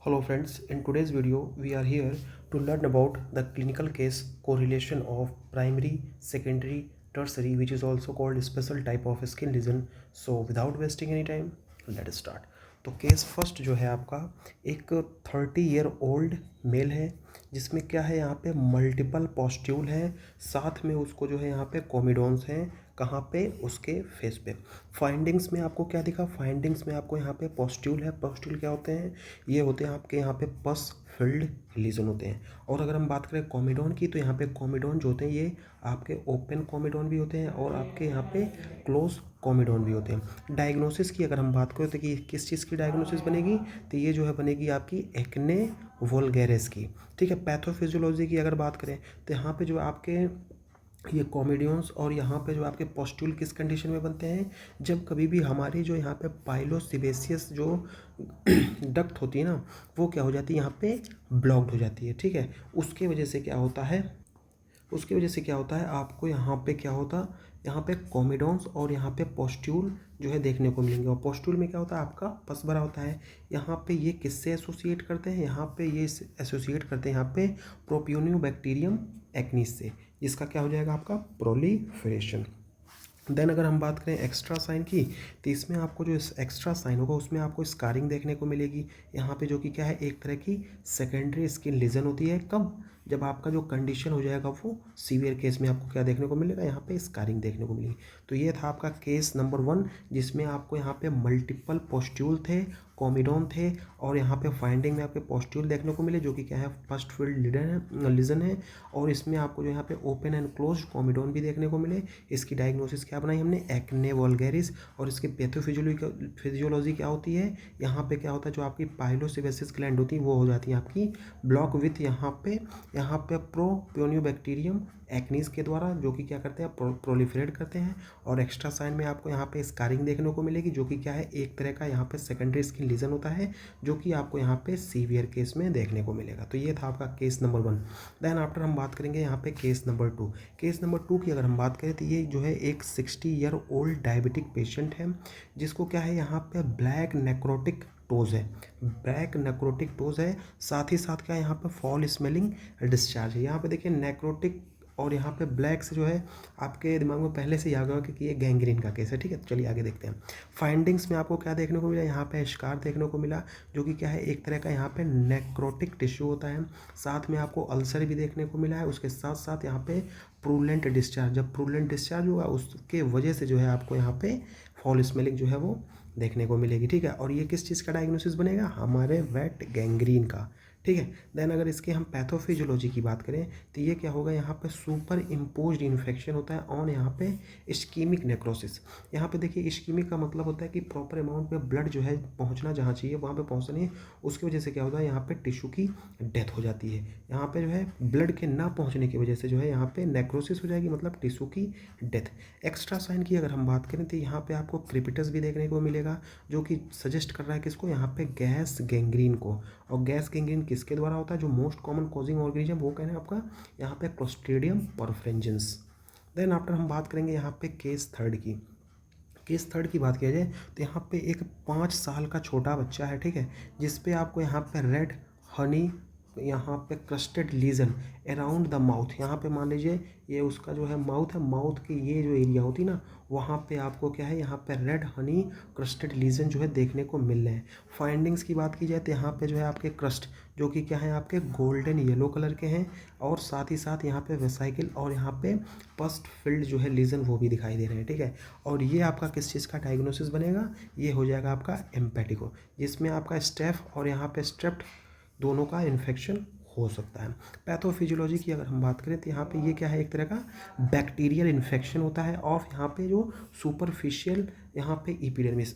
Hello friends, in today's video we are here to learn about the clinical case correlation of primary, secondary, tertiary, which is also called special type of skin lesion. So without wasting any time, let us start. तो case first जो है आपका एक 30 year old mail है जिसमें क्या है यहाँ पे मल्टीपल पॉस्ट्यूल है, साथ में उसको जो है यहाँ पे कॉमिडोन्स हैं। कहाँ पे? उसके फेस पे। फाइंडिंग्स में आपको क्या दिखा? फाइंडिंग्स में आपको यहाँ पे पॉस्ट्यूल है। पॉस्ट्यूल क्या होते हैं? ये होते हैं आपके यहाँ पे पस फिल्ड लीजन होते हैं। और अगर हम बात करें कॉमिडोन की, तो यहाँ पे कॉमिडोन जो होते हैं ये आपके ओपन कॉमिडोन भी होते हैं और आपके यहाँ पे क्लोज कॉमिडोन भी होते हैं। डायग्नोसिस की अगर हम बात करें तो कि किस चीज़ की डायग्नोसिस बनेगी, तो ये जो है बनेगी आपकी एक्ने वोल्गेरिस की। ठीक है। पैथोफिजियोलॉजी की अगर बात करें तो यहाँ पे जो आपके ये कॉमेडियंस और यहाँ पे जो आपके पॉस्ट्यूल किस कंडीशन में बनते हैं, जब कभी भी हमारी जो यहाँ पे पाइलोसिबेसियस जो डक्ट होती है ना, वो क्या हो जाती है, यहाँ पे ब्लॉक्ड हो जाती है। ठीक है। उसके वजह से क्या होता है, उसकी वजह से क्या होता है, आपको यहाँ पे क्या होता, यहाँ पे कॉमिडोन्स और यहाँ पे पॉस्ट्यूल जो है देखने को मिलेंगे। और पॉस्ट्यूल में क्या होता है, आपका पस भरा होता है। यहाँ पे ये किससे एसोसिएट करते हैं, यहाँ पे ये एसोसिएट करते हैं यहाँ पे प्रोपियोनियोबैक्टीरियम एक्निस से, जिसका क्या हो जाएगा आपका प्रोलीफरेशन। देन अगर हम बात करें एक्स्ट्रा साइन की, तो इसमें आपको जो एक्स्ट्रा साइन होगा उसमें आपको स्कारिंग देखने को मिलेगी यहाँ पे, जो कि क्या है, एक तरह की सेकेंडरी स्किन लीजन होती है। कब? जब आपका जो कंडीशन हो जाएगा वो सीवियर केस में आपको क्या देखने को मिलेगा, यहाँ पे स्कारिंग देखने को मिलेगी। तो ये था आपका केस नंबर 1, जिसमें आपको यहाँ पे मल्टीपल पोस्ट्यूल थे, कॉमिडोन थे, और यहाँ पे फाइंडिंग में आपके पोस्ट्यूल देखने को मिले, जो कि क्या है, फर्स्ट फील्ड लीजन है। और इसमें आपको जो यहाँ पे ओपन एंड क्लोज कॉमिडोन भी देखने को मिले। इसकी डायग्नोसिस क्या बनाई हमने, एक्ने वोल्गेरिस। और इसकी पैथोफिजियोलॉजी क्या होती है, यहाँ पे क्या होता है, जो आपकी पाइलोसिबेसिस ग्लैंड होती है वो हो जाती है आपकी ब्लॉक विथ यहाँ पे प्रोपियोनियोबैक्टीरियम एक्नीस के द्वारा, जो कि क्या करते हैं, प्रोलिफरेट करते हैं। और एक्स्ट्रा साइन में आपको यहाँ पे स्कारिंग देखने को मिलेगी, जो कि क्या है, एक तरह का यहाँ पे सेकेंडरी स्किन लीजन होता है, जो कि आपको यहाँ पे सीवियर केस में देखने को मिलेगा। तो ये था आपका केस नंबर 1। देन आफ्टर हम बात करेंगे यहाँ पे केस नंबर 2। केस नंबर 2 की अगर हम बात करें तो ये जो है एक 60 ईयर ओल्ड डायबिटिक पेशेंट है, जिसको क्या है, यहाँ पे ब्लैक नेक्रोटिक टोज है, ब्लैक नेक्रोटिक टोज है। साथ ही साथ क्या है, यहाँ पे फॉल स्मेलिंग डिस्चार्ज है। यहाँ पे देखिए नेक्रोटिक और यहाँ पे ब्लैक से जो है आपके दिमाग में पहले से याद होगा कि ये गैंग्रीन का केस है। ठीक है। तो चलिए आगे देखते हैं। फाइंडिंग्स में आपको क्या देखने को मिला, यहाँ पे स्कार देखने को मिला, जो कि क्या है, एक तरह का यहाँ पे नेक्रोटिक टिश्यू होता है। साथ में आपको अल्सर भी देखने को मिला है। उसके साथ साथ यहाँ पे प्रूलेंट डिस्चार्ज, जब प्रूलेंट डिस्चार्ज होगा उसके वजह से जो है आपको यहाँ पे फॉल स्मेलिंग जो है वो देखने को मिलेगी। ठीक है। और ये किस चीज़ का डायग्नोसिस बनेगा, हमारे वेट गैंग्रीन का। ठीक है। देन अगर इसके हम पैथोफिजियोलॉजी की बात करें तो ये क्या होगा, यहाँ पे सुपर इम्पोज्ड इन्फेक्शन होता है ऑन यहाँ पे इस्कीमिक नेक्रोसिस। यहाँ पे देखिए इस्कीमिक का मतलब होता है कि प्रॉपर अमाउंट पे ब्लड जो है पहुँचना जहाँ चाहिए वहाँ पे पहुँचना नहीं है। उसकी वजह से क्या होता है, यहाँ पे टिश्यू की डेथ हो जाती है। यहाँ पे जो है ब्लड के ना पहुँचने की वजह से जो है यहाँ पे नेक्रोसिस हो जाएगी, मतलब टिश्यू की डेथ। एक्स्ट्रा साइन की अगर हम बात करें तो यहाँ पे आपको क्रिपिटस भी देखने को मिलेगा, जो कि सजेस्ट कर रहा है किसको, यहाँ पे गैस गैंग्रीन को। और गैस गैंग्रीन किसके द्वारा होता है, जो मोस्ट कॉमन कॉजिंग ऑर्गेनिज्म वो कहना है आपका यहाँ पे क्लोस्ट्रीडियम परफ्रेंजेंस। देन आफ्टर हम बात करेंगे यहाँ पे केस थर्ड की। केस थर्ड की बात किया जाए तो यहाँ पे एक 5 साल का छोटा बच्चा है। ठीक है। जिसपे आपको यहाँ पे रेड हनी, यहाँ पे crusted lesion around the mouth, यहाँ पे मान लीजिए ये उसका जो है माउथ है, माउथ की ये जो एरिया होती है ना, वहाँ पे आपको क्या है, यहाँ पे रेड हनी क्रस्टेड लीजन जो है देखने को मिल रहे हैं। फाइंडिंग्स की बात की जाए तो यहाँ पे जो है आपके क्रस्ट जो कि क्या है, आपके गोल्डन येलो कलर के हैं। और साथ ही साथ यहाँ पे वेसाइकिल और यहाँ पे पस्ट फील्ड जो है लीजन वो भी दिखाई दे रहे हैं। ठीक है। और ये आपका किस चीज़ का डायग्नोसिस बनेगा, ये हो जाएगा आपका एम्पेटिको, जिसमें आपका स्टेफ और यहाँ पे स्ट्रेप्ट दोनों का इन्फेक्शन हो सकता है। पैथोफिजियोलॉजी की अगर हम बात करें तो यहाँ पे ये क्या है, एक तरह का बैक्टीरियल इन्फेक्शन होता है ऑफ यहाँ पे जो सुपरफिशियल यहाँ पे एपिडर्मिस।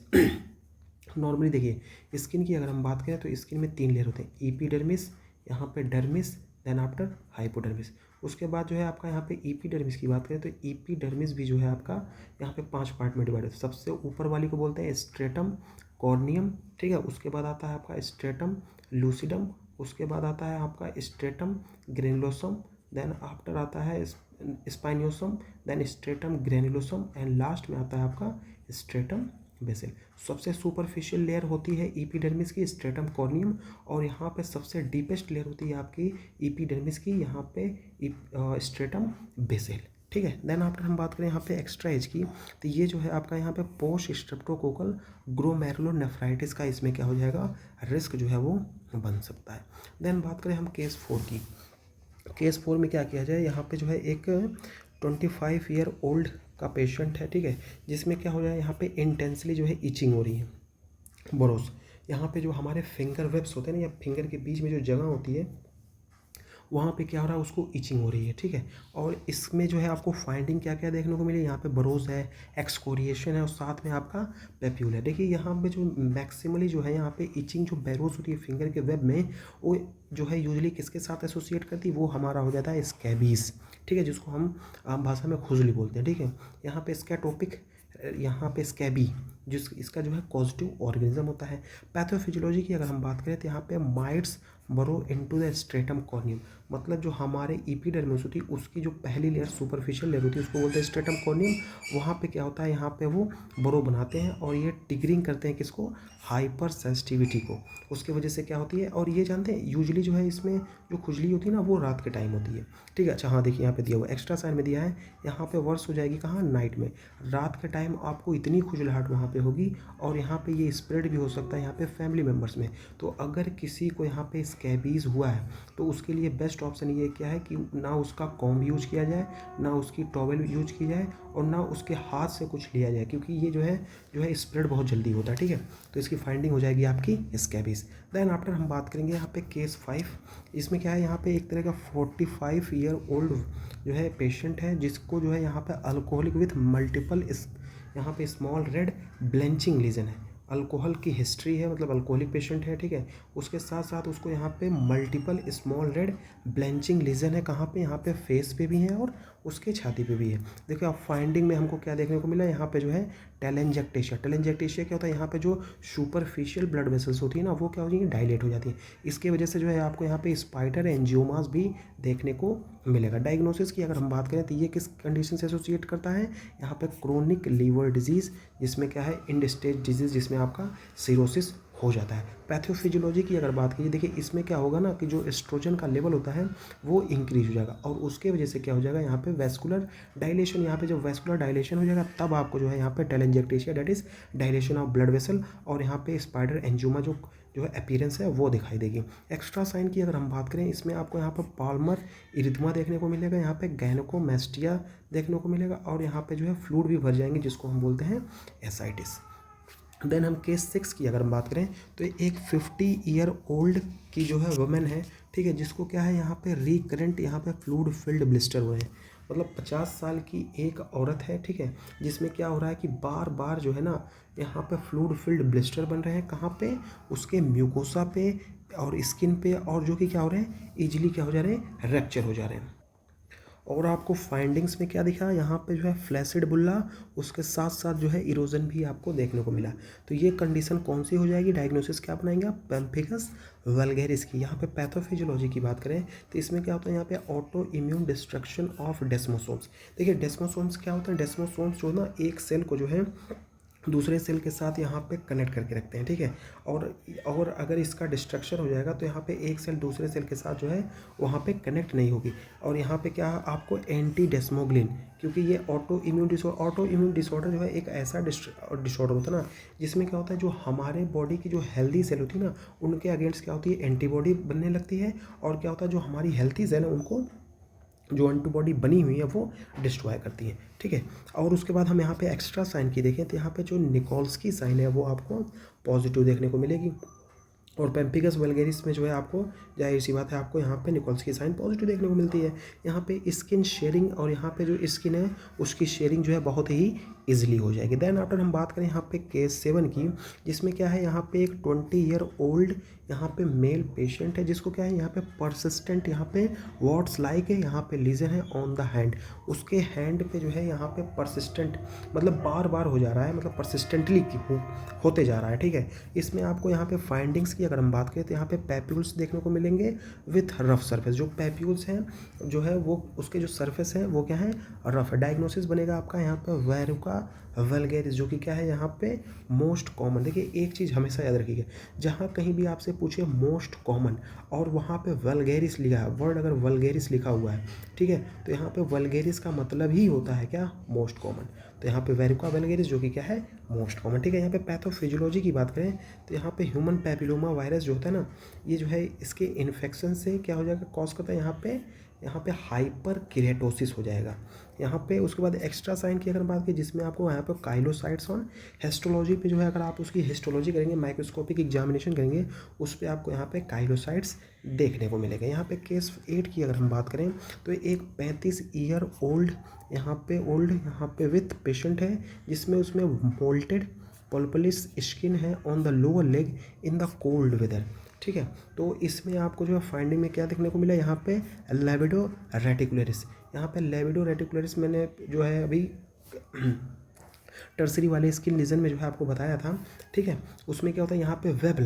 नॉर्मली देखिए स्किन की अगर हम बात करें तो स्किन में 3 लेयर होते हैं, एपिडर्मिस, यहाँ पे डर्मिस, देन आफ्टर हाइपोडर्मिस। उसके बाद जो है आपका यहाँ पे एपिडर्मिस की बात करें तो एपिडर्मिस भी जो है आपका यहाँ पे 5 पार्ट में डिवाइड है। सबसे ऊपर वाली को बोलते हैं स्ट्रेटम कॉर्नियम। ठीक है। उसके बाद आता है आपका स्ट्रेटम लूसिडम, उसके बाद आता है आपका स्ट्रेटम ग्रेनुलोसम, देन आफ्टर आता है स्पाइनियोसम, then stratum granulosum, and last में आता है आपका स्ट्रेटम बेसल। सबसे सुपरफिशियल लेयर होती है एपिडर्मिस की स्ट्रेटम कॉर्नियम, और यहाँ पे सबसे डीपेस्ट लेयर होती है आपकी एपिडर्मिस की, यहाँ पे स्ट्रेटम बेसल। ठीक है। देन आफ्टर हम बात करें यहाँ पे एक्स्ट्रा एज की, तो ये जो है आपका यहाँ पे पोस्ट स्ट्रेप्टोकोकल ग्लोमेरुलोनेफ्राइटिस का इसमें क्या हो जाएगा, रिस्क जो है वो बन सकता है। देन बात करें हम केस 4 की। केस 4 में क्या किया जाए, यहाँ पे जो है एक 25 ईयर ओल्ड का पेशेंट है, ठीक है, जिसमें क्या हो जाए, यहाँ पे इंटेंसली जो है इचिंग हो रही है, बोरोस। यहाँ पे जो हमारे फिंगर वेब्स होते हैं ना, या फिंगर के बीच में जो जगह होती है, वहाँ पे क्या हो रहा है, उसको इचिंग हो रही है, ठीक है। और इसमें जो है आपको फाइंडिंग क्या क्या देखने को मिली, यहाँ पे बरोज है, एक्सकोरिएशन है, और साथ में आपका पेप्यूल है। देखिए यहाँ पे जो मैक्सिमली जो है यहाँ पे इचिंग जो बेरोज होती है फिंगर के वेब में, वो जो है यूजली किसके साथ एसोसिएट करती है, वो हमारा हो जाता है स्कैबीज, ठीक है, जिसको हम आम भाषा में खुजली बोलते हैं, ठीक है। यहाँ पे स्कैटोपिक, यहाँ पे स्कैबी, जिस इसका जो है पॉजिटिव ऑर्गेनिज्म होता है। पैथोफिजियोलॉजी की अगर हम बात करें तो यहाँ पे माइट्स बरो इनटू द स्ट्रेटम कॉर्नियम, मतलब जो हमारे एपिडर्मिस होती है उसकी जो पहली लेयर सुपरफिशियल लेयर होती है उसको बोलते हैं स्ट्रेटम कॉर्नियम। वहाँ पे क्या होता है, यहाँ पे वो बरो बनाते हैं और ये टिगरिंग करते हैं किसको, हाइपर सेंसिटिविटी को। उसकी वजह से क्या होती है, और ये जानते हैं यूजुअली जो है इसमें जो खुजली होती है ना वो रात के टाइम होती है, ठीक है। अच्छा हाँ देखिए यहाँ पे दिया हुआ एक्स्ट्रा साइन में दिया है, यहाँ पे वर्स हो जाएगी कहाँ, नाइट में। रात के टाइम आपको इतनी खुजलाहट वहाँ पे होगी, और यहाँ पे ये स्प्रेड भी हो सकता है यहाँ पे फैमिली मेम्बर्स में। तो अगर किसी को यहाँ पे स्कैबीज हुआ है तो उसके लिए बेस्ट ऑप्शन ये क्या है कि ना उसका कॉम्ब यूज किया जाए, ना उसकी टॉवेल यूज की जाए, और ना उसके हाथ से कुछ लिया जाए, क्योंकि ये जो है स्प्रेड बहुत जल्दी होता है, ठीक है। तो इसकी फाइंडिंग हो जाएगी आपकी स्कैबीज। देन आफ्टर हम बात करेंगे यहाँ पे केस 5। इसमें क्या है, यहाँ पे एक तरह का 45 ईयर ओल्ड जो है पेशेंट है, जिसको जो है यहाँ पे अल्कोहलिक विथ मल्टीपल यहाँ पे स्मॉल रेड ब्लेंचिंग लीजन है, अल्कोहल की हिस्ट्री है, मतलब अल्कोहलिक पेशेंट है, ठीक है। उसके साथ साथ उसको यहाँ पे मल्टीपल स्मॉल रेड ब्लेंचिंग लीजन है, कहाँ पे, यहाँ पे फेस पे भी है और उसके छाती पे भी है। देखिए अब फाइंडिंग में हमको क्या देखने को मिला, यहाँ पे जो है टेलेंजेक्टेशिया। टेलेंजेक्टेशिया क्या होता है, यहाँ पे जो सुपरफिशियल ब्लड वेसल्स होती है ना वो क्या हो जाएंगी, डायलेट हो जाती है। इसकी वजह से जो है आपको यहाँ पे स्पाइडर एंजियोमास भी देखने को मिलेगा। डायग्नोसिस की अगर हम बात करें तो ये किस कंडीशन से एसोसिएट करता है, यहाँ पे क्रोनिक लीवर डिजीज़, जिसमें क्या है एंड स्टेज डिजीज़, जिसमें आपका सिरोसिस हो जाता है। पैथोफिजियोलॉजी की अगर बात कीजिए, देखिए इसमें क्या होगा ना कि जो एस्ट्रोजन का लेवल होता है वो इंक्रीज हो जाएगा, और उसके वजह से क्या हो जाएगा, यहाँ पे वेस्कुलर डायलेशन। यहाँ पे जब वेस्कुलर डायलेशन हो जाएगा तब आपको जो है यहाँ पे telangiectasia, that is dilation of blood vessel, और यहाँ पे स्पाइडर एंजियोमा जो है अपीयरेंस है वो दिखाई देगी। एक्स्ट्रा साइन की अगर हम बात करें, इसमें आपको यहाँ पर पाल्मर इरिथमा देखने को मिलेगा, यहाँ पे गायनेकोमेस्टिया देखने को मिलेगा, और यहाँ पे जो है फ्लूइड भी भर जाएंगे, जिसको हम बोलते हैं एसाइटिस। देन हम केस 6 की अगर हम बात करें तो एक 50 ईयर ओल्ड की जो है वुमेन है, ठीक है, जिसको क्या है यहाँ पे रिकरेंट यहाँ पे फ्लूइड फिल्ड ब्लिस्टर हुए हैं। मतलब 50 साल की एक औरत है, ठीक है, जिसमें क्या हो रहा है कि बार बार जो है ना यहाँ पे फ्लूइड फिल्ड ब्लिस्टर बन रहे हैं, कहाँ पे, उसके म्यूकोसा पे और स्किन पे, और जो कि क्या हो रहे हैं, ईजिली क्या हो जा रहे हैं, रैप्चर हो जा रहे हैं। और आपको फाइंडिंग्स में क्या दिखा, यहाँ पे जो है फ्लैसिड बुल्ला, उसके साथ साथ जो है इरोजन भी आपको देखने को मिला। तो ये कंडीशन कौन सी हो जाएगी, डायग्नोसिस क्या बनाएंगे आप, पेम्फिगस वल्गैरिस की। यहाँ पे पैथोफिजियोलॉजी की बात करें तो इसमें क्या होता है, यहाँ पे auto immune destruction of desmosomes. देखिए डेस्मोसोम्स क्या होता है, डेस्मोसोम्स जो ना एक सेल को जो है दूसरे सेल के साथ यहाँ पे कनेक्ट करके रखते हैं, ठीक है। और अगर इसका डिस्ट्रक्शन हो जाएगा तो यहाँ पे एक सेल दूसरे सेल के साथ जो है वहाँ पे कनेक्ट नहीं होगी, और यहाँ पे क्या आपको एंटी डेस्मोग्लिन, क्योंकि ये ऑटो इम्यून डिसऑर्डर जो है एक ऐसा डिसऑर्डर होता है ना जिसमें क्या होता है, जो हमारे बॉडी की जो हेल्दी सेल होती है ना उनके अगेंस्ट क्या होती है, एंटीबॉडी बनने लगती है, और क्या होता है जो हमारी हेल्थी सेल है उनको जो एंटीबॉडी बनी हुई है वो डिस्ट्रॉय करती है, ठीक है। और उसके बाद हम यहाँ पे एक्स्ट्रा साइन की देखें तो यहाँ पे जो निकोल्स्की साइन है वो आपको पॉजिटिव देखने को मिलेगी, और पेम्फिगस वल्गैरिस में जो है आपको जाहिर सी बात है आपको यहाँ पे निकोल्स्की साइन पॉजिटिव देखने को मिलती है। यहाँ पे स्किन शेयरिंग, और यहाँ पे जो स्किन है उसकी शेयरिंग जो है बहुत ही ईजिली हो जाएगी। देन आफ्टर हम बात करें यहाँ पे केस 7 की, जिसमें क्या है, यहाँ पे एक 20 ईयर ओल्ड यहाँ पे मेल पेशेंट है, जिसको क्या है यहाँ पे परसिस्टेंट यहाँ पे वॉट्स लाइक है, यहाँ पे लीजन है ऑन द हैंड, उसके हैंड पे जो है यहाँ पे परसिस्टेंट मतलब बार बार हो जा रहा है, मतलब परसिस्टेंटली होते जा रहा है, ठीक है। इसमें आपको यहाँ पे फाइंडिंग्स की अगर हम बात करें तो यहाँ पे पैप्यूल्स देखने को मिलेंगे विथ रफ सरफेस। जो पैप्यूल्स हैं जो है वो उसके जो सरफेस है वो क्या है, रफ है। डायग्नोसिस बनेगा आपका यहाँ पे वेरुका आपका वल्गैरिस, जो कि क्या है यहाँ पे मोस्ट कॉमन। देखिए एक चीज़ हमेशा याद रखिएगा, जहाँ कहीं भी आपसे पूछे मोस्ट कॉमन और वहाँ पे वल्गैरिस लिखा है, वर्ड अगर वल्गैरिस लिखा हुआ है, ठीक है, तो यहाँ पे वल्गैरिस का मतलब ही होता है क्या, मोस्ट कॉमन। तो यहाँ पे वेरिका वल्गैरिस जो कि क्या है, मोस्ट कॉमन, ठीक है। यहाँ पे पैथोफिजियोलॉजी की बात करें तो यहाँ पे ह्यूमन पैपिलोमा वायरस जो होता है ना, ये जो है इसके इन्फेक्शन से क्या हो जाएगा, कॉज करता है यहाँ पे हाइपर केरेटोसिस हो जाएगा यहाँ पे। उसके बाद एक्स्ट्रा साइन की अगर बात की, जिसमें आपको यहाँ पे काइलोसाइट्स ऑन हिस्टोलॉजी पे जो है, अगर आप उसकी हिस्टोलॉजी करेंगे, माइक्रोस्कोपिक एग्जामिनेशन करेंगे, उस पर आपको यहाँ पे काइलोसाइट्स देखने को मिलेगा। यहाँ पे केस 8 की अगर हम बात करें तो एक 35 ईयर ओल्ड यहाँ पे विथ पेशेंट है, जिसमें उसमें मोल्टेड पल्पलिस स्किन है on the lower leg in the cold weather, ठीक है। तो इसमें आपको जो है फाइंडिंग में क्या देखने को मिला, यहाँ पे लेविडो रेटिकुलरिस, यहाँ पे लेविडो रेटिकुलरिस मैंने जो है अभी टर्सरी वाले स्किन लीजन में जो है आपको बताया था, ठीक है। उसमें क्या होता है, यहाँ पे वेब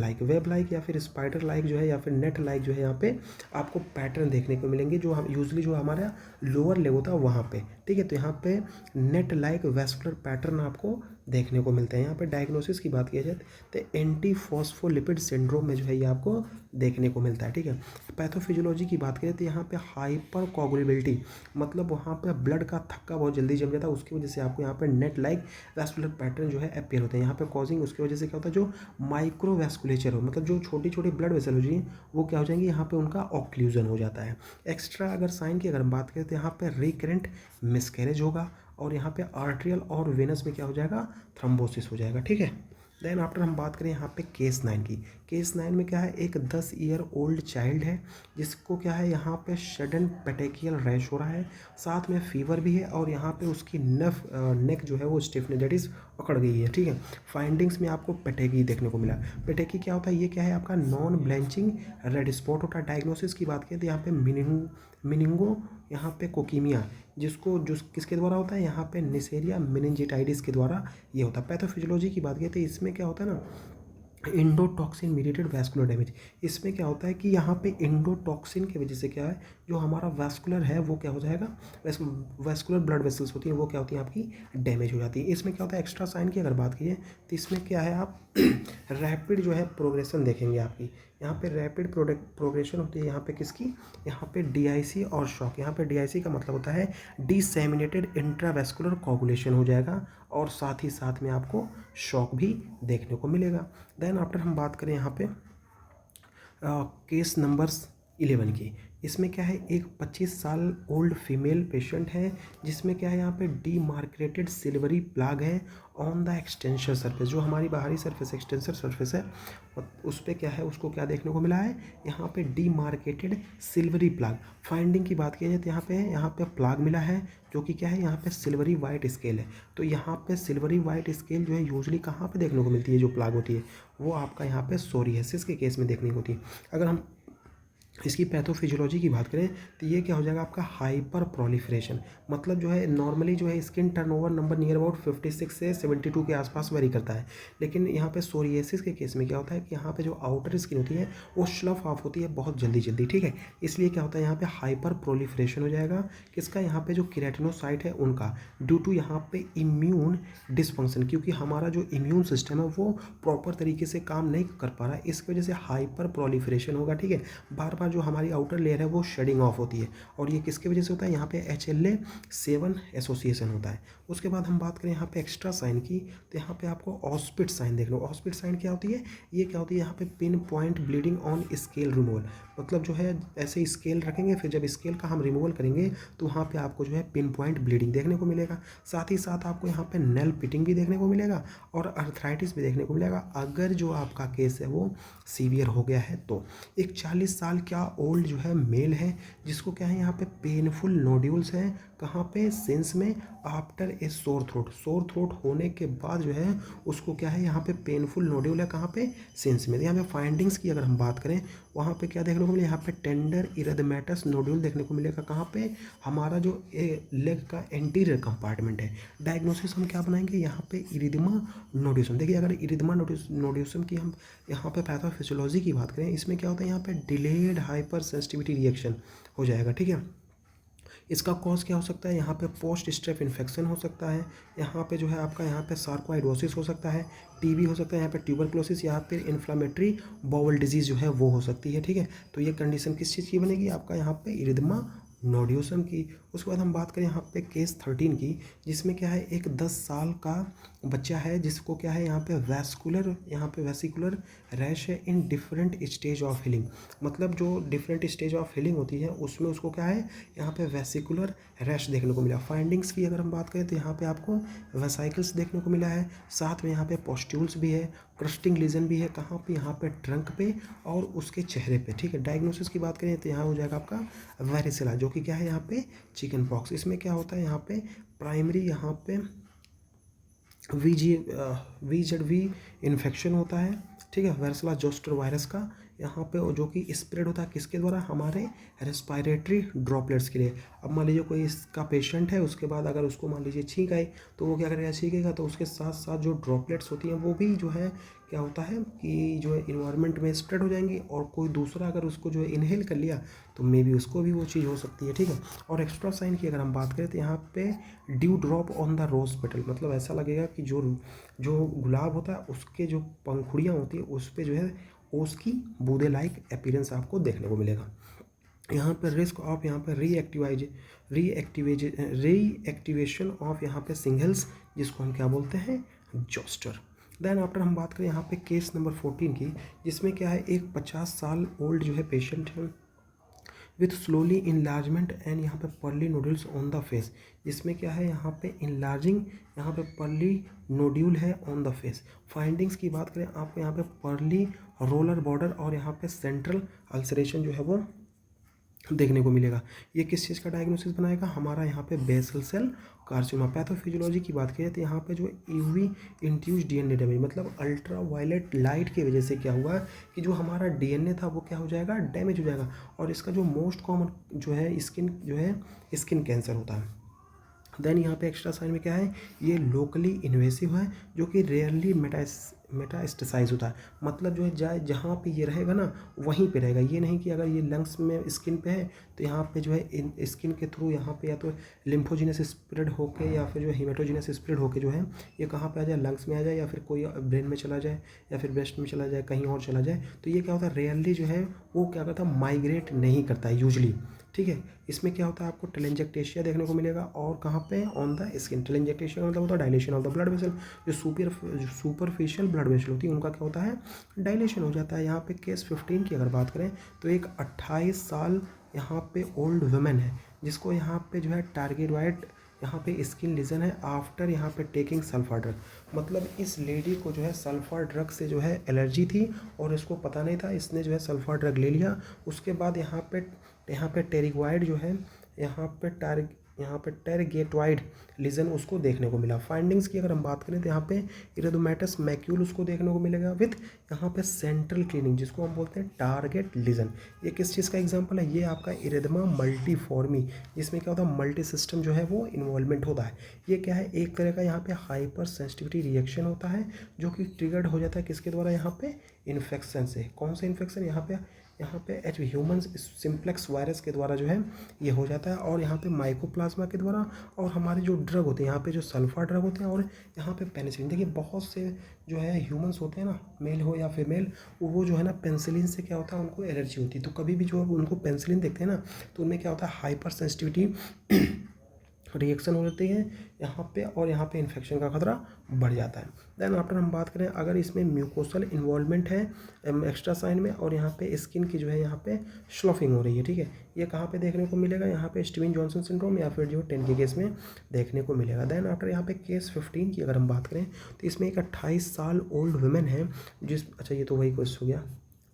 लाइक या फिर स्पाइडर लाइक जो है या फिर नेट लाइक जो है यहाँ पे आपको पैटर्न देखने को मिलेंगे, जो हम यूजली जो हमारा लोअर लेग होता है वहाँ पे, ठीक है। तो यहाँ पे नेट लाइक वेस्कुलर पैटर्न आपको देखने को मिलते हैं। यहाँ पे डायग्नोसिस की बात की जाए तो एंटी फॉस्फोलिपिड सिंड्रोम में जो है ये आपको देखने को मिलता है, ठीक है। पैथोफिजियोलॉजी की बात करें तो यहाँ पे हाइपर कोगुलेबिलिटी, मतलब वहाँ पे ब्लड का थक्का बहुत जल्दी जम जाता है, उसकी वजह से आपको यहाँ पे नेट लाइक वैस्कुलर पैटर्न जो है अपीयर होते हैं। यहाँ पे कॉजिंग उसकी वजह से क्या होता है, जो माइक्रोवैस्कुलेचर हो, मतलब जो छोटी छोटी ब्लड वेसल हो जाएगी वो क्या हो जाएंगी, यहाँ पे उनका ऑक्लूजन हो जाता है। एक्स्ट्रा अगर साइन की अगर हम बात करें तो यहाँ पे रिकरेंट मिसकैरेज होगा, और यहाँ पे आर्ट्रियल और वेनस में क्या हो जाएगा, थ्रोम्बोसिस हो जाएगा, ठीक है। देन आफ्टर हम बात करें यहाँ पे केस 9 की। केस 9 में क्या है, एक 10 ईयर ओल्ड चाइल्ड है, जिसको क्या है यहाँ पे सडन पेटेकियल रैश हो रहा है, साथ में फीवर भी है, और यहाँ पे उसकी नेक जो है वो स्टिफनेस दैट इज पकड़ गई है, ठीक है। फाइंडिंग्स में आपको पेटेकी देखने को मिला। पेटेकी क्या होता है, ये क्या है आपका नॉन ब्लैंचिंग रेड स्पॉट होता है। डायग्नोसिस की बात करें तो यहाँ पे मिनिंगो यहाँ पे कोकीमिया, जिसको जो किसके द्वारा होता है, यहाँ पे निसेरिया मेनिंजिटाइडिस के द्वारा ये होता है। पैथोफिजियोलॉजी की बात करें तो इसमें क्या होता है ना, इंडोटॉक्सिन मीडिएटेड वैस्कुलर डैमेज। इसमें क्या होता है कि यहाँ पे इंडोटॉक्सिन की वजह से क्या है, जो हमारा वैस्कुलर है वो क्या हो जाएगा, वैस्कुलर ब्लड वेसल्स होती हैं वो क्या होती हैं आपकी डैमेज हो जाती है। इसमें क्या होता है, एक्स्ट्रा साइन की अगर बात कीजिए तो इसमें क्या है, आप रैपिड जो है प्रोग्रेशन देखेंगे आपकी, यहाँ पे रैपिड प्रोग्रेशन होती है यहाँ पे किसकी, यहाँ पे डीआईसी और शॉक। यहाँ पे डीआईसी का मतलब होता है डिसेमिनेटेड इंट्रावेस्कुलर कोगुलेशन हो जाएगा, और साथ ही साथ में आपको शॉक भी देखने को मिलेगा। देन आफ्टर हम बात करें यहाँ पे केस नंबर्स 11 की। इसमें क्या है, एक 25 साल ओल्ड फीमेल पेशेंट है, जिसमें क्या है यहाँ पे डीमार्केटेड सिल्वरी प्लाग है ऑन द एक्सटेंशन सरफेस, जो हमारी बाहरी सरफेस एक्सटेंसर सरफेस है उस पर क्या है, उसको क्या देखने को मिला है, यहाँ पे डीमार्केटेड सिल्वरी प्लाग। फाइंडिंग की बात की जाए तो यहाँ पे प्लाग मिला है, जो कि क्या है यहाँ पे सिल्वरी वाइट स्केल है। तो यहाँ पे सिल्वरी वाइट स्केल जो है यूजली कहाँ पे देखने को मिलती है, जो प्लाग होती है वो आपका यहाँ पे सोरियासिस के केस में देखने को होती है। अगर हम इसकी पैथोफिजियोलॉजी की बात करें तो ये क्या हो जाएगा आपका हाइपर प्रोलिफरेशन, मतलब जो है नॉर्मली जो है skin turnover number near about 56 से 72 के आसपास वेरी करता है, लेकिन यहाँ पे सोरियासिस के केस में क्या होता है कि यहाँ पे जो आउटर स्किन होती है वो स्लफ ऑफ होती है बहुत जल्दी, ठीक है। इसलिए क्या होता है यहाँ पे हाइपर प्रोलिफरेशन हो जाएगा किसका, यहाँ पे जो केराटिनोसाइट है उनका, ड्यू टू यहाँ पे इम्यून डिसफंक्शन, क्योंकि हमारा जो इम्यून सिस्टम है वो प्रॉपर तरीके से काम नहीं कर पा रहा है, इसकी वजह से हाइपर प्रोलिफरेशन होगा, ठीक है। बार बार जो हमारी आउटर लेयर है वो शेडिंग ऑफ होती है, और ये किसकी वजह से होता है, यहाँ पे HLA7 एसोसिएशन होता है। उसके बाद हम बात करें यहाँ पे एक्स्ट्रा साइन की, तो यहाँ पे आपको ऑस्पिट साइन देख लो। ऑस्पिट साइन क्या होती है, ये क्या होती है, यहाँ पे pin point bleeding on scale removal, मतलब जो है ऐसे स्केल रखेंगे, फिर जब स्केल का हम रिमूवल करेंगे तो वहाँ पे आपको जो है पिन पॉइंट ब्लीडिंग देखने को मिलेगा। साथ ही साथ आपको यहाँ पे नेल पिटिंग भी देखने को मिलेगा और अर्थराइटिस भी देखने को मिलेगा, अगर जो आपका केस है वो सीवियर हो गया है तो। एक 40 साल क्या ओल्ड जो है मेल है, जिसको क्या है यहाँ पे पेनफुल नोड्यूल्स हैं, कहाँ पे, सेंस में, आफ्टर ए सोर थ्रोट होने के बाद जो है उसको क्या है यहाँ पे पेनफुल नोड्यूल है, कहाँ पे, सेंस में। यहाँ पे फाइंडिंग्स की अगर हम बात करें वहाँ पे क्या देखने को मिले, यहाँ पे टेंडर इरेथमेटस नोड्यूल देखने को मिलेगा, कहाँ पे, हमारा जो लेग का एंटीरियर कंपार्टमेंट है। डायग्नोसिस हम क्या बनाएंगे, यहाँ पे इरिथमा नोड्यूसम। देखिए अगर इरिथमा नोड्यूसम की हम यहाँ पे पैथोफिजियोलॉजी की बात करें, इसमें क्या होता है, यहाँ पे डिलेड हाइपर सेंसिटिविटी रिएक्शन हो जाएगा, ठीक है। इसका कॉज क्या हो सकता है, यहाँ पे पोस्ट स्ट्रेप इन्फेक्शन हो सकता है, यहाँ पे जो है आपका यहाँ पे सार्कोइडोसिस हो सकता है, टीबी हो सकता है, यहाँ पे ट्यूबरक्लोसिस या फिर इन्फ्लामेटरी बाउल डिजीज़ जो है वो हो सकती है। ठीक है, तो ये कंडीशन किस चीज़ की बनेगी, आपका यहाँ पे इरिथमा नोड्यूसम की। उसके बाद हम बात करें यहाँ पे केस 13 की, जिसमें क्या है एक 10 साल का बच्चा है जिसको क्या है यहाँ पे वेसिकुलर रैश है in different stage of healing. मतलब जो डिफरेंट स्टेज ऑफ हीलिंग होती है उसमें उसको क्या है यहाँ पे वेसिकुलर रैश देखने को मिला। फाइंडिंग्स की अगर हम बात करें तो यहाँ पे आपको वेसाइकल्स देखने को मिला है, साथ में यहाँ पे पॉस्ट्यूल्स भी है, क्रस्टिंग लीजन भी है, कहाँ पे, यहाँ पे ट्रंक पे और उसके चेहरे पे। ठीक है, डायग्नोसिस की बात करें तो यहाँ हो जाएगा आपका वेरिसेला, जो कि क्या है यहाँ पे चिकन पॉक्स। इसमें क्या होता है यहाँ पे प्राइमरी यहाँ पे VZV इन्फेक्शन होता है। ठीक है, वेरिसेला जोस्टर वायरस का यहाँ पे, जो कि स्प्रेड होता है किसके द्वारा, हमारे रेस्पिरेटरी ड्रॉपलेट्स के लिए। अब मान लीजिए कोई इसका पेशेंट है, उसके बाद अगर उसको मान लीजिए छींक आई तो वो क्या करेगा, छींकेगा तो उसके साथ साथ जो ड्रॉपलेट्स होती हैं वो भी जो है क्या होता है कि जो है इन्वायरमेंट में स्प्रेड हो जाएंगी, और कोई दूसरा अगर उसको जो है इनहेल कर लिया तो मे बी उसको भी वो चीज़ हो सकती है। ठीक है, और एक्स्ट्रा साइन की अगर हम बात करें तो यहाँ पे dew drop on the rose petal, मतलब ऐसा लगेगा कि जो जो गुलाब होता है उसके जो पंखुड़ियाँ होती है उस पर जो है उसकी बूंदे लाइक अपीयरेंस आपको देखने को मिलेगा। यहाँ पर रिस्क ऑफ यहाँ पर रीएक्टिवेशन ऑफ यहाँ पे सिंगल्स, जिसको हम क्या बोलते हैं, जोस्टर। देन आफ्टर हम बात करें यहाँ पे केस नंबर 14 की, जिसमें क्या है एक 50 साल ओल्ड जो है पेशेंट है विथ स्लोली इनलार्जमेंट एंड यहाँ पे pearly nodules on the face. जिसमें क्या है यहाँ पे इनलार्जिंग यहाँ पे पर्ली नोड्यूल है ऑन द फेस। फाइंडिंग्स की बात करें आपको यहाँ पे पर्ली रोलर बॉर्डर और यहाँ पे सेंट्रल अल्सरेशन जो है वो देखने को मिलेगा। ये किस चीज़ का डायग्नोसिस बनाएगा, हमारा यहाँ पे बेसल सेल कार्सिनोमा। पैथोफिजियोलॉजी की बात करें तो यहाँ पे जो यूवी इंड्यूस डीएनए डैमेज, मतलब अल्ट्रा वायलेट लाइट की वजह से क्या हुआ कि जो हमारा डीएनए था वो क्या हो जाएगा, डैमेज हो जाएगा। और इसका जो मोस्ट कॉमन जो है स्किन कैंसर होता है। देन यहाँ पे एक्स्ट्रा साइन में क्या है, ये लोकली इन्वेसिव है जो कि रेयरली मेटास्टेसाइज होता है। मतलब जो है जहाँ पे ये रहेगा ना वहीं पे रहेगा। ये नहीं कि अगर ये लंग्स में स्किन पे है तो यहाँ पे जो है स्किन के थ्रू यहाँ पे या तो लिम्फोजिनस स्प्रेड होके या फिर जो हेमेटोजिनस स्प्रेड होके जो है ये कहाँ पे आ जाए, लंग्स में आ जाए या फिर कोई ब्रेन में चला जाए या फिर ब्रेस्ट में चला जाए, कहीं और चला जाए। तो ये क्या होता है, रेयरली जो है वो क्या करता है, माइग्रेट नहीं करता है यूजली। ठीक है, इसमें क्या होता है आपको टेलेंजेक्टेशिया देखने को मिलेगा, और कहाँ पे, ऑन द स्किन। टेलेंजेक्टेशिया का मतलब होता है dilation of the blood vessel. जो सुपरफिशियल ब्लड वेसल होती है उनका क्या होता है, डायलेशन हो जाता है। यहाँ पे केस 15 की अगर बात करें तो एक 28 साल यहाँ पे ओल्ड वुमेन है जिसको यहाँ पे जो है टारगेरॉइड यहाँ पे स्किन लीजन है आफ्टर यहाँ पे टेकिंग सल्फर ड्रग। मतलब इस लेडी को जो है सल्फर ड्रग से जो है एलर्जी थी और इसको पता नहीं था, इसने जो है सल्फर ड्रग ले लिया। उसके बाद यहाँ पे टेरिगॉइड जो है यहाँ पे टेरगेटॉइड लीजन उसको देखने को मिला। फाइंडिंग्स की अगर हम बात करें तो यहाँ पे इरेथोमेटस मैक्यूल उसको देखने को मिलेगा विथ यहाँ पे सेंट्रल क्लीनिंग, जिसको हम बोलते हैं टारगेट लीजन। ये किस चीज़ का एग्जांपल है, ये आपका इरेथमा मल्टीफॉर्मी, जिसमें क्या होता है मल्टी सिस्टम जो है वो इन्वॉल्वमेंट होता है। ये क्या है, एक तरह का यहाँ पे हाइपर सेंसिटिविटी रिएक्शन होता है जो कि ट्रिगर्ड हो जाता है किसके द्वारा, यहाँ पे इन्फेक्शन से। कौन सा इन्फेक्शन, यहाँ पे एच ह्यूमन सिम्प्लेक्स वायरस के द्वारा जो है ये हो जाता है, और यहाँ पे माइकोप्लाज्मा के द्वारा, और हमारे जो ड्रग होते हैं यहाँ पे जो सल्फर ड्रग होते हैं, और यहाँ पे पेनिसिलिन। देखिए बहुत से जो है ह्यूमंस होते हैं ना, मेल हो या फीमेल, वो जो है ना पेनिसिलिन से क्या होता है उनको एलर्जी होती है। तो कभी भी जो उनको पेनिसिलिन देखते हैं ना तो उनमें क्या होता है, हाइपर सेंसिटिविटी रिएक्शन हो जाती है यहाँ पे, और यहाँ पे इन्फेक्शन का खतरा बढ़ जाता है। देन आफ्टर हम बात करें अगर इसमें म्यूकोसल इन्वॉल्वमेंट है एक्स्ट्रा साइन में, और यहाँ पे स्किन की जो है यहाँ पे स्लफिंग हो रही है। ठीक है, ये कहाँ पे देखने को मिलेगा, यहाँ पे स्टीवन जॉनसन सिंड्रोम या फिर जो 10 के केस में देखने को मिलेगा। देन आफ्टर यहाँ पे केस 15 की अगर हम बात करें तो इसमें एक 28 साल ओल्ड वुमेन है अच्छा ये तो वही क्वेश्चन हो गया।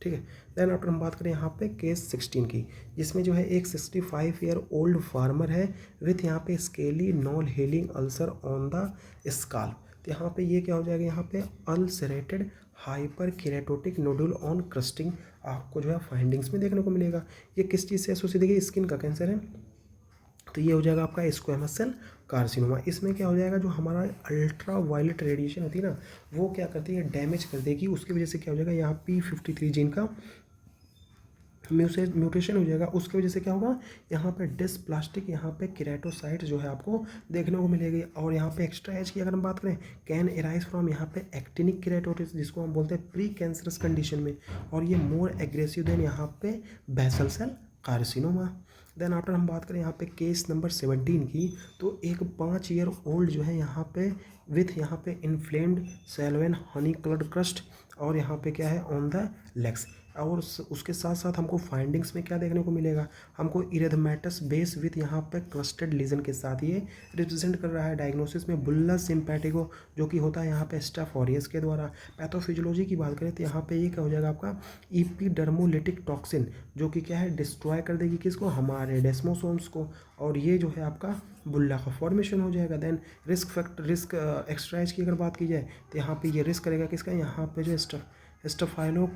ठीक है, देन आफ्टर हम बात करें यहाँ पे केस 16 की, जिसमें जो है एक 65 ईयर ओल्ड फार्मर है विथ यहाँ पे scaly non healing ulcer on the scale. तो यहाँ पे ये क्या हो जाएगा, यहाँ पे ulcerated hyper केरेटोटिक nodule on crusting आपको जो है फाइंडिंग्स में देखने को मिलेगा। ये किस चीज़ से एसोसिएटेड है, स्किन का कैंसर है, तो ये हो जाएगा आपका स्क्वैमस सेल कार्सिनोमा। इसमें क्या हो जाएगा, जो हमारा अल्ट्रा वायलेट रेडिएशन होती है ना वो क्या करती है, डैमेज कर देगी। उसकी वजह से क्या हो जाएगा, यहाँ P53 जीन का म्यूटेशन हो जाएगा, उसकी वजह से क्या होगा, यहाँ पे डिस्प्लास्टिक, यहाँ पे केराटोसाइट जो है आपको देखने को मिलेगी। और यहाँ पे एक्स्ट्रा एज की अगर हम बात करें, कैन एराइज फ्रॉम यहाँ पे एक्टिनिक केराटोसिस, जिसको हम बोलते हैं प्री कैंसरस कंडीशन में, और ये मोर एग्रेसिव देन यहाँ पे basal cell carcinoma. Then after हम बात करें यहाँ पे केस नंबर 17 की, तो एक 5 ईयर ओल्ड जो है यहाँ पे विथ यहाँ पे इन्फ्लेम्ड सेल्वेन हनी कलर्ड क्रस्ट, और यहाँ पे क्या है ऑन द लेग्स। और उसके साथ साथ हमको फाइंडिंग्स में क्या देखने को मिलेगा, हमको इरेथमेटस बेस विथ यहाँ पे क्रस्टेड लीजन के साथ ये रिप्रेजेंट कर रहा है डायग्नोसिस में बुल्लस सिम्पैटिको, जो कि होता है यहाँ पे स्टाफ ऑरियस के द्वारा। पैथोफिजियोलॉजी की बात करें तो यहाँ पे ये क्या हो जाएगा आपका इपीडर्मोलिटिक टॉक्सिन, जो कि क्या है डिस्ट्रॉय कर देगी किसको, हमारे डेस्मोसोम्स को, और ये जो है आपका बुल्ला का फॉर्मेशन हो जाएगा। देन रिस्क एक्सरसाइज की अगर बात की जाए तो यहाँ पे ये रिस्क करेगा किसका, यहाँ पे जो स्टेफाइलो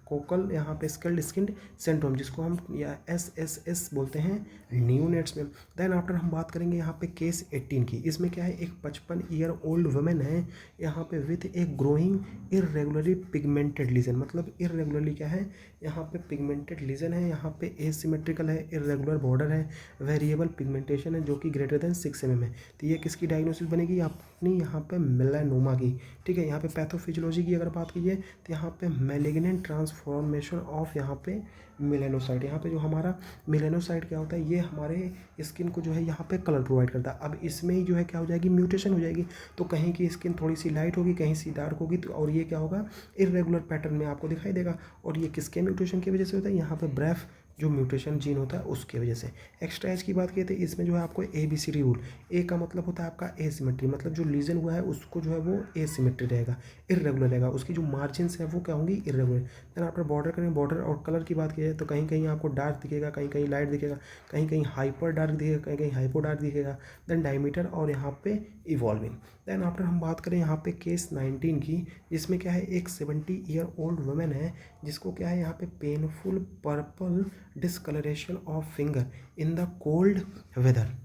कोकल यहाँ पे स्कल्ड स्किन सिंड्रोम, जिसको हम या SSS बोलते हैं न्यूनेट्स में। देन आफ्टर हम बात करेंगे यहाँ पे केस 18 की। इसमें क्या है, एक 55 ईयर ओल्ड वुमेन है यहाँ पे विथ एक ग्रोइंग इरेगुलरली पिगमेंटेड लीजन, मतलब इरेगुलरली क्या है, यहाँ पे पिगमेंटेड लीजन है, यहाँ पे एसिमेट्रिकल है, इरेगुलर बॉर्डर है, वेरिएबल पिगमेंटेशन है जो कि ग्रेटर देन 6 mm है। तो ये किसकी डायग्नोसिस बनेगी, अपनी यहाँ पे मेलानोमा की। ठीक है, यहाँ पे पैथोफिजियोलॉजी की अगर बात कीजिए तो यहाँ पे मैलिग्नेंट ट्रांसफॉर्मेशन ऑफ यहाँ पे मेलानोसाइट, यहाँ पे जो हमारा मेलानोसाइट क्या होता है, ये हमारे स्किन को जो है यहाँ पे कलर प्रोवाइड करता है। अब इसमें ही जो है क्या हो जाएगी, म्यूटेशन हो जाएगी, तो कहीं की स्किन थोड़ी सी लाइट होगी, कहीं सी डार्क होगी, तो और ये क्या होगा, इरेगुलर पैटर्न में आपको दिखाई देगा। और ये किसके म्यूटेशन की वजह से होता है, यहाँ पे ब्रेफ जो म्यूटेशन जीन होता है उसके वजह से। एक्स्ट्रा एज की बात की तो इसमें जो है आपको ABCD रूल, ए का मतलब होता है आपका एसिमेट्री, मतलब जो लीजन हुआ है उसको जो है वो एसिमेट्री रहेगा, इरेगुलर रहेगा, उसकी जो मार्जिन्स है वो क्या होंगी, इरेगुलर। देन आपका बॉर्डर करेंगे, बॉर्डर और कलर की बात की जाए तो कहीं कहीं आपको डार्क दिखेगा, कहीं कहीं लाइट दिखेगा, कहीं कहीं हाइपर डार्क दिखेगा, कहीं कहीं हाइपो डार्क दिखेगा। देन डायमीटर और यहाँ पे इवॉल्विंग। देन आफ्टर हम बात करें यहाँ पे केस 19 की, जिसमें क्या है, एक 70 ईयर ओल्ड वुमेन है जिसको क्या है, यहाँ पे painful purple discolouration of finger in the cold weather.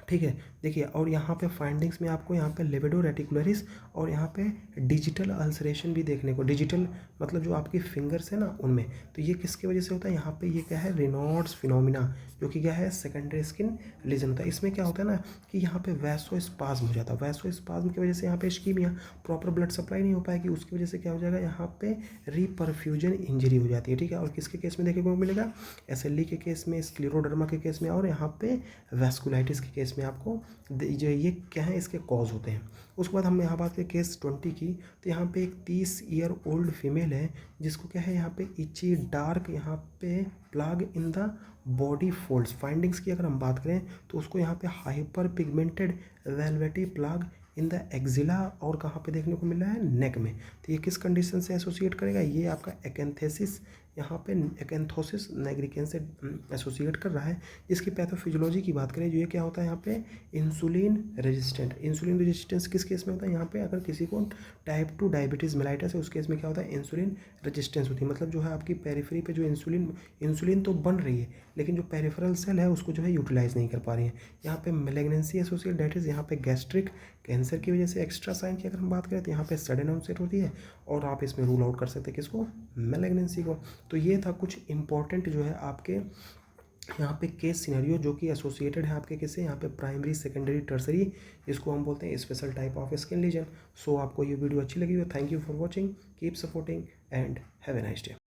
ठीक है, देखिए, और यहाँ पे फाइंडिंग्स में आपको यहाँ पे लिबिडो रेटिकुलरिस और यहाँ पे डिजिटल अल्सरेशन भी देखने को, डिजिटल मतलब जो आपकी फिंगर्स है ना उनमें, तो ये किसकी वजह से होता है, यहाँ पे ये क्या है, रेनॉल्ड्स फिनोमिना, जो कि क्या है, सेकेंडरी स्किन लीजन होता है। इसमें क्या होता है ना कि यहाँ पे वैसोस्पाज्म हो जाता है, वैसोस्पाज्म की वजह से यहाँ पे इश्कीमिया, प्रॉपर ब्लड सप्लाई नहीं हो पाएगी, उसकी वजह से क्या हो जाएगा, यहाँ पे रीपरफ्यूजन इंजरी हो जाती है। ठीक है, और किसके केस में देखने को मिलेगा, SLE के केस में, स्क्लेरोडर्मा के केस में, और यहाँ पे वैस्कुलाइटिस के केस में आपको जो ये क्या है, इसके कॉज होते हैं। उसके बाद हम यहाँ बात करें केस 20 की, तो यहाँ पे एक 30 ईयर ओल्ड फीमेल है जिसको क्या है, यहाँ पे इची डार्क यहाँ पे plaque in the body folds. Findings की अगर हम बात करें तो उसको यहाँ पे hyper pigmented velvety plaque in the axilla, और कहाँ पे देखने को मिल रहा है, नेक में। तो ये किस कंडीशन से एसोसिएट करेगा, ये आपका एक्एंथेसिस, यहाँ पे एक्एंथोसिस नाइग्रिकेंस से एसोसिएट कर रहा है। इसकी पैथोफिजियोलॉजी की बात करें, जो ये क्या होता है, यहाँ पे इंसुलिन रेजिस्टेंट, इंसुलिन रेजिस्टेंस किस केस में होता है, यहाँ पे अगर किसी को टाइप 2 डायबिटीज़ मेलाइटस है उस केस में क्या होता है, इंसुलिन रेजिस्टेंस होती है, मतलब जो है आपकी पेरिफेरी पे जो इंसुलिन तो बन रही है लेकिन जो पेरिफेरल सेल है उसको जो है यूटिलाइज नहीं कर पा रही है। यहाँ पे मेलेग्नेंसी एसोसिएट, डेट इज यहाँ पे गैस्ट्रिक कैंसर की वजह से। एक्स्ट्रा साइन की अगर हम बात करें तो यहाँ पे सडन ऑनसेट होती है, और आप इसमें रूल आउट कर सकते हैं किसको, मेलेग्नेंसी को। तो ये था कुछ इंपॉर्टेंट जो है आपके यहाँ पे केस सिनेरियो जो कि एसोसिएटेड है आपके किससे, यहाँ पे प्राइमरी, सेकेंडरी, टर्सरी, जिसको हम बोलते हैं special type of skin lesion. So आपको ये वीडियो अच्छी लगी हो, thank you for watching, keep supporting and have a nice day.